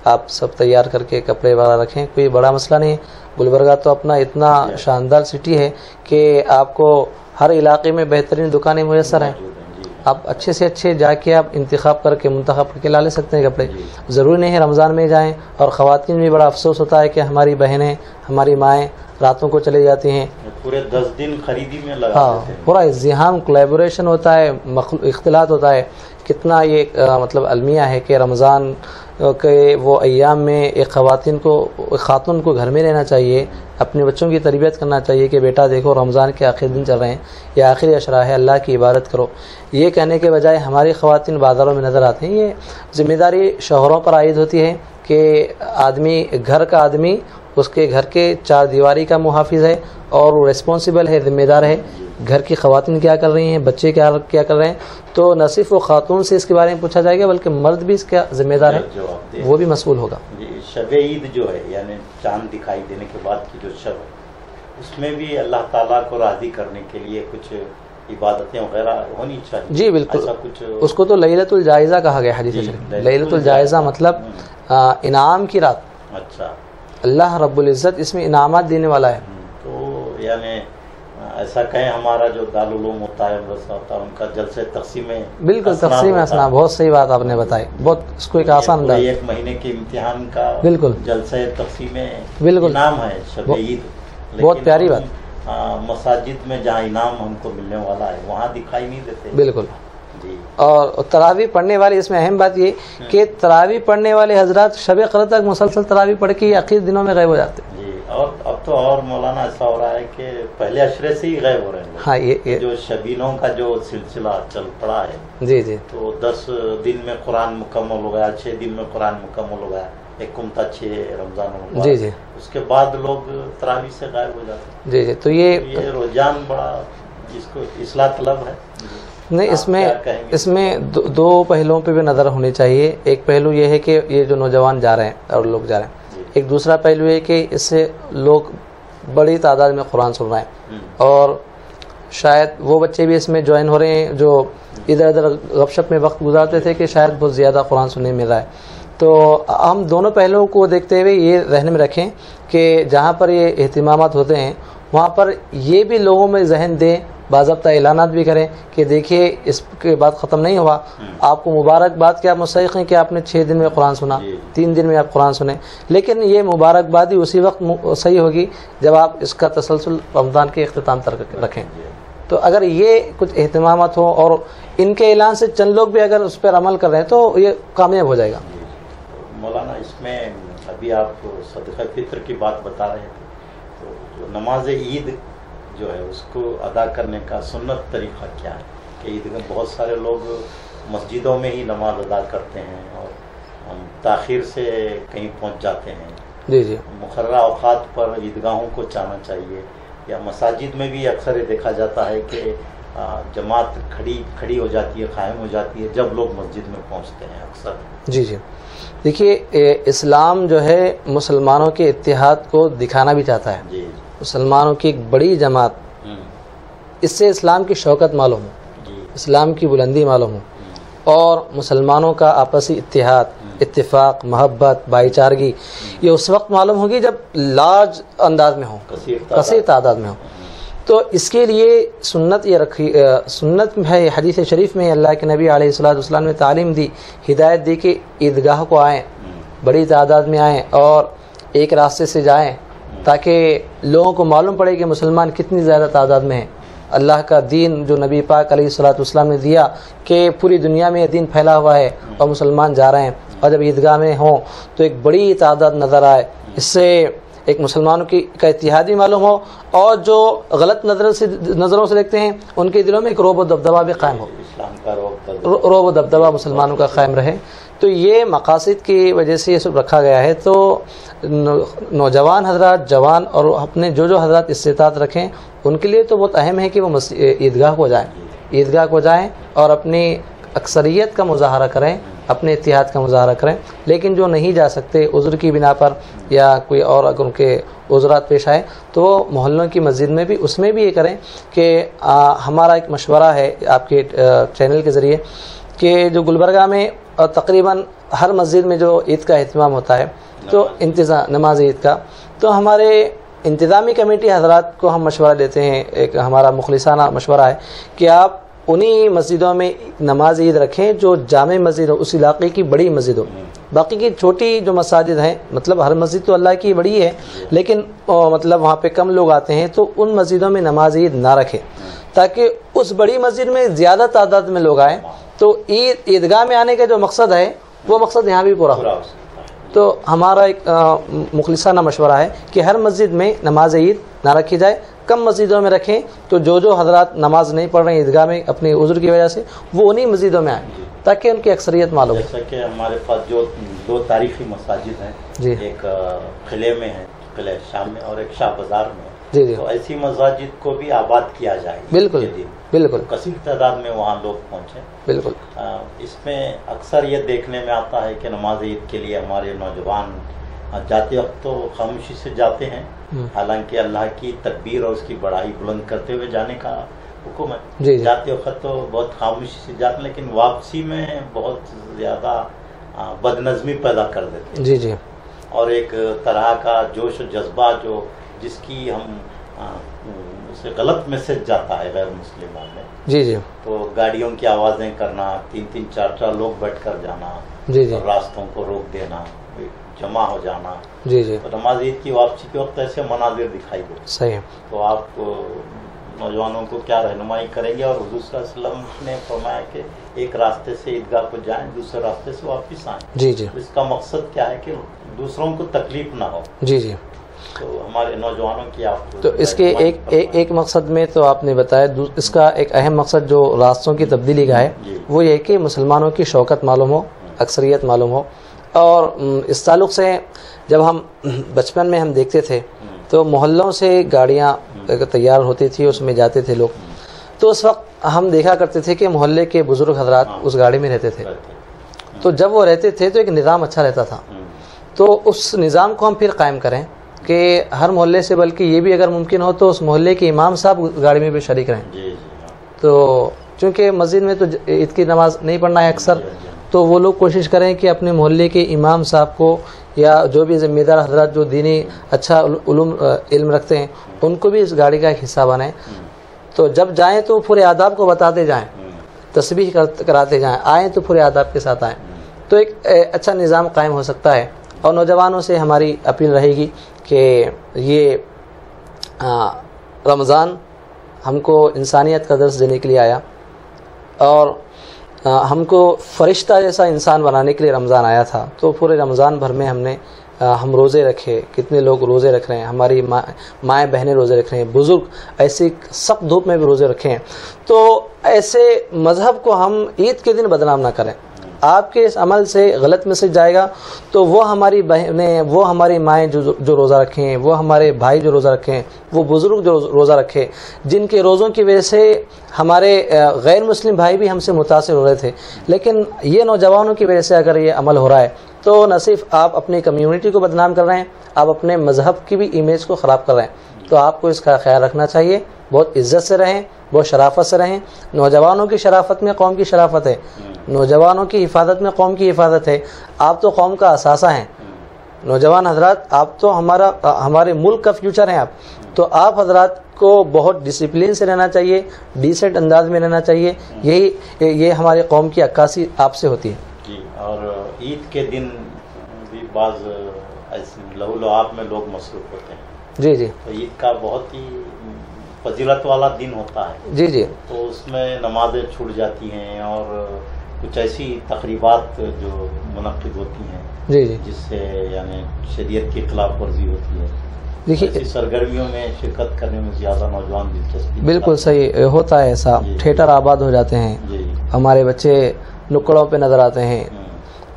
آپ سب تیار کر کے کپڑے وغیرہ رکھیں، کوئی بڑا مسئلہ نہیں ہے. گلبرگہ تو اپنا اتنا شاندار سٹی ہے کہ آپ کو ہر علاقے میں بہترین دکانیں میسر ہیں. آپ اچھے سے اچھے جا کے آپ انتخاب کر کے منتخب کر کے لا لے سکتے ہیں کپڑے. ضروری نہیں ہے رمضان میں جائیں. اور خواتین بھی بڑا افسوس ہوتا ہے کہ ہماری بہنیں، ہماری مائیں راتوں کو چلے جاتی ہیں، پورے 10 دن خریدی میں لگا دیتے ہیں. پورا ازدحام، کولیبوریشن ہوتا ہے، اختلاط ہوتا ہے. کتنا یہ مطلب المیہ ہے کہ رمضان کے وہ ایام میں ایک خاتون کو گھر میں رہنا چاہیے، اپنے بچوں کی تربیت کرنا چاہیے کہ بیٹا دیکھو رمضان کے آخری دن چل رہے ہیں یا آخری عشرہ ہے، اللہ کی عبادت کرو. یہ کہنے کے بجائے ہماری خواتین بازاروں میں نظر آتی ہیں. یہ ذمہ داری شوہروں پر عائد ہوتی ہے کہ آدمی، گھر کا آدمی اس کے گھر کے 4 دیواری کا محافظ ہے اور وہ ریسپانسبل ہے، ذمہ دار ہے. گھر کی خواتین کیا کر رہی ہیں، بچے کیا کر رہے ہیں، تو نہ صرف وہ خاتون سے اس کے بارے میں پوچھا جائے گا بلکہ مرد بھی اس کا ذمہ دار ہے، وہ بھی مسئول ہوگا. شب عید جو ہے یعنی چاند دکھائی دینے کے بعد کی جو شب، اس میں بھی اللہ تعالیٰ کو راضی کرنے کے لیے کچھ عبادتیں وغیرہ ہونی چاہیے. جی بالکل. اس کو تو لیلۃ الجائزہ کہا گیا حدیث شریف. لیلۃ الجائزہ مطلب انعام کی رات. اچھا. اللہ رب العزت اس میں انعامات دینے والا ہے. تو یعنی ایسا کہیں ہمارا جو دارالعلوم ہوتا ہے، مدرسہ ہوتا ہے، ان کا جلسے تقسیم، بالکل تقسیم اسناد، بہت صحیح بات آپ نے بتائی. بہت اس کو ایک آسان انداز، 1 مہینے کے امتحان کا بالکل جلسے تقسیم بالکل انعام ہے شب عید. بہت پیاری بات. مساجد میں جہاں انعام ہم کو ملنے والا ہے وہاں دکھائی نہیں دیتے. بالکل. اور تراویح پڑھنے والے، اس میں اہم بات یہ کہ تراویح پڑھنے والے حضرات شب قدر تک مسلسل تراویح پڑھ کے آخر دنوں میں غائب ہو جاتے ہیں. اور اب تو اور مولانا ایسا ہو رہا ہے کہ پہلے اشرے سے ہی غائب ہو رہے ہیں. ہاں یہ جو شبینوں کا جو سلسلہ چل پڑا ہے, جی جی تو 10 دن میں قرآن مکمل ہو گیا, 6 دن میں قرآن مکمل ہو گیا, 6 رمضان, جی جی, اس کے بعد لوگ تراویح سے غائب ہو جاتے ہیں. جی جی. تو یہ رجحان بڑا جس کو اصلاح طلب ہے. نہیں, اس میں دو پہلوؤں پہ بھی نظر ہونی چاہیے. ایک پہلو یہ ہے کہ یہ جو نوجوان جا رہے ہیں اور لوگ جا رہے ہیں, ایک دوسرا پہلو یہ کہ اس سے لوگ بڑی تعداد میں قرآن سن رہے ہیں, اور شاید وہ بچے بھی اس میں جوائن ہو رہے ہیں جو ادھر ادھر گپ شپ میں وقت گزارتے تھے کہ شاید بہت زیادہ قرآن سننے مل رہا ہے. تو ہم دونوں پہلوؤں کو دیکھتے ہوئے یہ ذہن میں رکھیں کہ جہاں پر یہ اہتمامات ہوتے ہیں وہاں پر یہ بھی لوگوں میں ذہن دیں, باضابطہ اعلانات بھی کریں کہ دیکھیے اس کے بعد ختم نہیں ہوا, آپ کو مبارکباد کہ آپ مستحق ہیں کہ آپ نے 6 دن میں قرآن سنا, 3 دن میں آپ قرآن سنیں, لیکن یہ مبارکباد ہی اسی وقت صحیح ہوگی جب آپ اس کا تسلسل رمضان کے اختتام تک رکھیں. تو اگر یہ کچھ اہتمامات ہوں اور ان کے اعلان سے چند لوگ بھی اگر اس پر عمل کر رہے ہیں تو یہ کامیاب ہو جائے گا. مولانا اس میں ابھی آپ صدقہ فطر کی بات بتا رہے تھے, تو جو نماز عید جو ہے اس کو ادا کرنے کا سنت طریقہ کیا ہے؟ کہ عید میں بہت سارے لوگ مسجدوں میں ہی نماز ادا کرتے ہیں اور تاخیر سے کہیں پہنچ جاتے ہیں. جی جی, مقررہ اوقات پر عیدگاہوں کو جانا چاہیے, یا مساجد میں بھی اکثر یہ دیکھا جاتا ہے کہ جماعت کھڑی ہو جاتی ہے, قائم ہو جاتی ہے جب لوگ مسجد میں پہنچتے ہیں اکثر. جی جی. دیکھیے اسلام جو ہے مسلمانوں کے اتحاد کو دکھانا بھی چاہتا ہے. جی, مسلمانوں کی ایک بڑی جماعت, اس سے اسلام کی شوکت معلوم ہو, اسلام کی بلندی معلوم ہو, اور مسلمانوں کا آپسی اتحاد, اتفاق, محبت, بھائی چارگی یہ اس وقت معلوم ہوگی جب لارج انداز میں ہو, کثیر تعداد میں ہو. تو اس کے لیے سنت یہ رکھی, سنت ہے حدیث شریف میں اللہ کے نبی علیہ الصلوۃ والسلام نے تعلیم دی, ہدایت دی کہ عیدگاہ کو آئیں, بڑی تعداد میں آئیں اور ایک راستے سے جائیں تاکہ لوگوں کو معلوم پڑے کہ مسلمان کتنی زیادہ تعداد میں ہیں. اللہ کا دین جو نبی پاک علیہ الصلوۃ والسلام نے دیا کہ پوری دنیا میں یہ دین پھیلا ہوا ہے اور مسلمان جا رہے ہیں, اور جب عیدگاہ میں ہوں تو ایک بڑی تعداد نظر آئے, اس سے ایک مسلمانوں کا اتحادی معلوم ہو, اور جو غلط نظروں سے دیکھتے ہیں ان کے دلوں میں ایک رعب و دبدبہ بھی قائم ہو, اسلام کا رعب و دبدبہ مسلمانوں کا قائم رہے. تو یہ مقاصد کی وجہ سے یہ سب رکھا گیا ہے. تو نوجوان حضرات, جوان اور اپنے جو حضرات استطاعت رکھیں ان کے لیے تو بہت اہم ہے کہ وہ عیدگاہ کو جائیں اور اپنی اکثریت کا مظاہرہ کریں, اپنے اتحاد کا مظاہرہ کریں. لیکن جو نہیں جا سکتے عذر کی بنا پر یا کوئی اور اگر ان کے عذرات پیش آئے تو وہ محلوں کی مسجد میں بھی اس میں بھی یہ کریں کہ ہمارا ایک مشورہ ہے آپ کے چینل کے ذریعے کہ جو گلبرگہ میں تقریباً ہر مسجد میں جو عید کا اہتمام ہوتا ہے تو نماز عید کا, تو ہمارے انتظامی کمیٹی حضرات کو ہم مشورہ دیتے ہیں, ایک ہمارا مخلصانہ مشورہ ہے کہ آپ انہی مسجدوں میں نماز عید رکھیں جو جامع مسجد ہو, اس علاقے کی بڑی مسجد ہو. باقی کی چھوٹی جو مساجد ہیں, مطلب ہر مسجد تو اللہ کی بڑی ہے لیکن مطلب وہاں پہ کم لوگ آتے ہیں, تو ان مسجدوں میں نماز عید نہ رکھیں تاکہ اس بڑی مسجد میں زیادہ تعداد میں لوگ آئیں, تو عیدگاہ میں آنے کا جو مقصد ہے وہ مقصد یہاں بھی پورا ہو. تو ہمارا ایک مخلصانہ مشورہ ہے کہ ہر مسجد میں نماز عید نہ رکھی جائے, کم مسجدوں میں رکھیں. تو جو حضرات نماز نہیں پڑھ رہے ہیں عیدگاہ میں اپنے عذر کی وجہ سے, وہ انہی مسجدوں میں آئیں تاکہ ان کی اکثریت معلوم ہو. جیسا کہ ہمارے پاس جو 2 تاریخی مساجد ہیں, جی, ایک قلعے میں ہے, قلعہ شام میں, اور ایک شاہ بازار میں, جی جی, تو ایسی مساجد کو بھی آباد کیا جائے. بالکل بالکل, کثیر تعداد میں وہاں لوگ پہنچے. بالکل. اس میں اکثر یہ دیکھنے میں آتا ہے کہ نماز عید کے لیے ہمارے نوجوان جاتے وقت تو خاموشی سے جاتے ہیں, حالانکہ اللہ کی تکبیر اور اس کی بڑائی بلند کرتے ہوئے جانے کا حکم ہے. جی, جاتے وقت تو بہت خاموشی سے جاتے ہیں, لیکن واپسی میں بہت زیادہ بد نظمی پیدا کر دیتے ہیں. جی جی, اور ایک طرح کا جوش و جذبہ جو جس کی ہم اسے غلط میسج جاتا ہے غیر مسلموں میں. جی جی, تو گاڑیوں کی آوازیں کرنا, 3-3 4-4 لوگ بیٹھ کر جانا, جی جی, راستوں کو روک دینا, جمع ہو جانا. جی جی, تو نماز عید کی واپسی کے وقت ایسے مناظر دکھائی دے. صحیح. تو آپ نوجوانوں کو کیا رہنمائی کریں گے؟ اور حضور صلی اللہ علیہ وسلم نے فرمایا کہ ایک راستے سے عیدگاہ کو جائیں, دوسرے راستے سے واپس آئیں. جی جی, اس کا مقصد کیا ہے کہ دوسروں کو تکلیف نہ ہو. جی جی, تو ہمارے نوجوانوں کی آپ تو اس کے ایک مقصد میں تو آپ نے بتایا، اس کا ایک اہم مقصد جو راستوں کی تبدیلی کا ہے وہ یہ کہ مسلمانوں کی شوکت معلوم ہو، اکثریت معلوم ہو. اور اس تعلق سے جب ہم بچپن میں ہم دیکھتے تھے تو محلوں سے گاڑیاں تیار ہوتی تھی، اس میں جاتے تھے لوگ، تو اس وقت ہم دیکھا کرتے تھے کہ محلے کے بزرگ حضرات اس گاڑی میں رہتے تھے. تو جب وہ رہتے تھے تو ایک نظام اچھا رہتا تھا. تو اس نظام کو ہم پھر قائم کریں کہ ہر محلے سے، بلکہ یہ بھی اگر ممکن ہو تو اس محلے کے امام صاحب گاڑی میں بھی شریک رہیں. تو چونکہ مسجد میں تو عید کی نماز نہیں پڑھنا ہے اکثر، تو وہ لوگ کوشش کریں کہ اپنے محلے کے امام صاحب کو یا جو بھی ذمہ دار حضرات جو دینی اچھا علم رکھتے ہیں ان کو بھی اس گاڑی کا ایک حصہ بنائیں. تو جب جائیں تو پورے آداب کو بتاتے جائیں، تسبیح کراتے جائیں، آئیں تو پورے آداب کے ساتھ آئیں. تو ایک اچھا نظام قائم ہو سکتا ہے. اور نوجوانوں سے ہماری اپیل رہے گی کہ یہ رمضان ہم کو انسانیت کا درس دینے کے لیے آیا، اور ہم کو فرشتہ جیسا انسان بنانے کے لیے رمضان آیا تھا. تو پورے رمضان بھر میں ہم روزے رکھے. کتنے لوگ روزے رکھ رہے ہیں، ہماری مائیں بہنیں روزے رکھ رہے ہیں، بزرگ ایسی سخت دھوپ میں بھی روزے رکھے ہیں. تو ایسے مذہب کو ہم عید کے دن بدنام نہ کریں. آپ کے اس عمل سے غلط میسج جائے گا تو وہ ہماری بہنیں، وہ ہماری مائیں جو روزہ رکھے ہیں، وہ ہمارے بھائی جو روزہ رکھے ہیں، وہ بزرگ جو روزہ رکھے، جن کے روزوں کی وجہ سے ہمارے غیر مسلم بھائی بھی ہم سے متاثر ہو رہے تھے. لیکن یہ نوجوانوں کی وجہ سے اگر یہ عمل ہو رہا ہے تو نہ صرف آپ اپنی کمیونٹی کو بدنام کر رہے ہیں، آپ اپنے مذہب کی بھی امیج کو خراب کر رہے ہیں. تو آپ کو اس کا خیال رکھنا چاہیے. بہت عزت سے رہیں، بہت شرافت سے رہیں. نوجوانوں کی شرافت میں قوم کی شرافت ہے، نوجوانوں کی حفاظت میں قوم کی حفاظت ہے. آپ تو قوم کا اثاثہ ہیں نوجوان حضرات، آپ تو ہمارے ملک کا فیوچر ہیں. تو آپ حضرات کو بہت ڈسپلن سے رہنا چاہیے، ڈیسنٹ انداز میں رہنا چاہیے. یہ ہماری قوم کی عکاسی آپ سے ہوتی ہے. جی. اور عید کے دن بھی بعض لہو لعاب میں لوگ مصروف ہوتے ہیں. جی جی. تو عید کا بہت ہی فضیلت والا دن ہوتا ہے. جی جی. تو اس میں نمازیں چھوٹ جاتی ہیں اور کچھ ایسی تقریبات جو منعقد ہوتی ہیں جی جی جس سے یعنی شریعت کی خلاف ورزی ہوتی ہے. دیکھیے ایسی سرگرمیوں میں شرکت کرنے میں زیادہ نوجوان دلچسپی. بالکل صحیح ہوتا ہے ایسا. تھیٹر آباد ہو جاتے ہیں، ہمارے بچے نکڑوں پہ نظر آتے ہیں.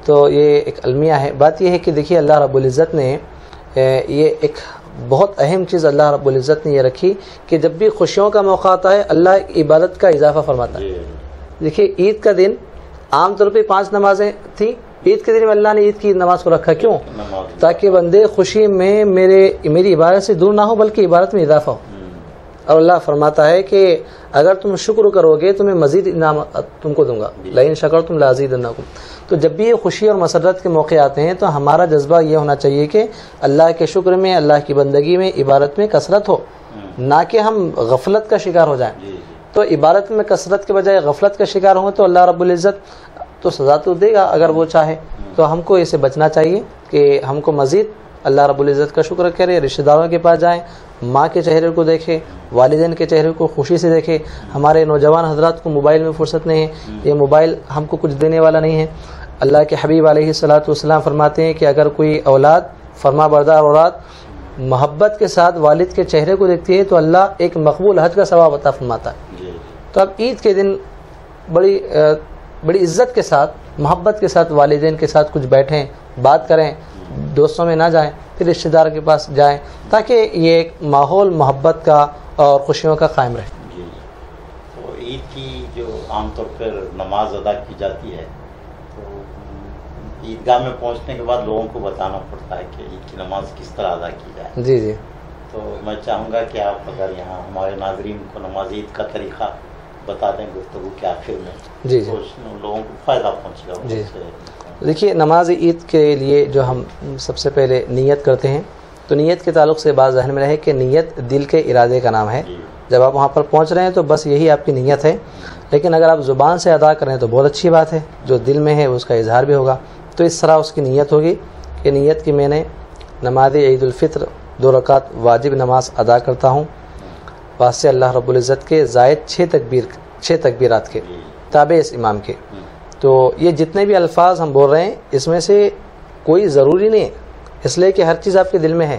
تو یہ ایک المیہ ہے. بات یہ ہے کہ دیکھیے اللہ رب العزت نے یہ ایک بہت اہم چیز اللہ رب العزت نے یہ رکھی کہ جب بھی خوشیوں کا موقع آتا ہے اللہ عبادت کا اضافہ فرماتا ہے. دیکھیے عید کا دن عام طور پہ 5 نمازیں تھیں، عید کے دن میں اللہ نے عید کی نماز کو رکھا. کیوں؟ تاکہ بندے خوشی میں میری عبادت سے دور نہ ہو بلکہ عبادت میں اضافہ ہو. اور اللہ فرماتا ہے کہ اگر تم شکر کرو گے تو میں مزید انعام تم کو دوں گا، لئن شکرتم لازیدنکم. تو جب بھی یہ خوشی اور مسرت کے موقع آتے ہیں تو ہمارا جذبہ یہ ہونا چاہیے کہ اللہ کے شکر میں، اللہ کی بندگی میں، عبادت میں کثرت ہو، نہ کہ ہم غفلت کا شکار ہو جائیں. تو عبادت میں کثرت کے بجائے غفلت کا شکار ہوں تو اللہ رب العزت تو سزا تو دے گا اگر وہ چاہے. تو ہم کو اسے بچنا چاہیے کہ ہم کو مزید اللہ رب العزت کا شکر کرے، رشتہ داروں کے پاس جائیں، ماں کے چہرے کو دیکھیں، والدین کے چہرے کو خوشی سے دیکھیں. ہمارے نوجوان حضرات کو موبائل میں فرصت نہیں ہے، یہ موبائل ہم کو کچھ دینے والا نہیں ہے. اللہ کے حبیب علیہ الصلاۃ والسلام فرماتے ہیں کہ اگر کوئی اولاد فرما بردار اولاد محبت کے ساتھ والد کے چہرے کو دیکھتی ہے تو اللہ ایک مقبول حج کا ثواب عطا فرماتا ہے. تو اب عید کے دن بڑی عزت کے ساتھ، محبت کے ساتھ والدین کے ساتھ کچھ بیٹھیں، بات کریں، دوستوں میں نہ جائیں، پھر رشتہ دار کے پاس جائیں، تاکہ یہ ایک ماحول محبت کا اور خوشیوں کا قائم رہے. تو عید کی جو عام طور پر نماز ادا کی جاتی ہے تو عیدگاہ میں پہنچنے کے بعد لوگوں کو بتانا پڑتا ہے کہ عید کی نماز کس طرح ادا کی جائے. جی جی. تو میں چاہوں گا کہ آپ اگر یہاں ہمارے ناظرین کو نماز عید کا طریقہ بتا دیں گفتگو کے آخر میں. جی جی. تو لوگوں کو فائدہ پہنچے گا. جی. دیکھیے نماز عید کے لیے جو ہم سب سے پہلے نیت کرتے ہیں تو نیت کے تعلق سے بات ذہن میں رہے کہ نیت دل کے ارادے کا نام ہے. جب آپ وہاں پر پہنچ رہے ہیں تو بس یہی آپ کی نیت ہے. لیکن اگر آپ زبان سے ادا کریں تو بہت اچھی بات ہے، جو دل میں ہے اس کا اظہار بھی ہوگا. تو اس طرح اس کی نیت ہوگی کہ نیت کی میں نے نماز عید الفطر 2 رکعت واجب نماز ادا کرتا ہوں واسطے اللہ رب العزت کے زائد 6 تکبیرات کے تابع اس امام کے. تو یہ جتنے بھی الفاظ ہم بول رہے ہیں اس میں سے کوئی ضروری نہیں ہے، اس لیے کہ ہر چیز آپ کے دل میں ہے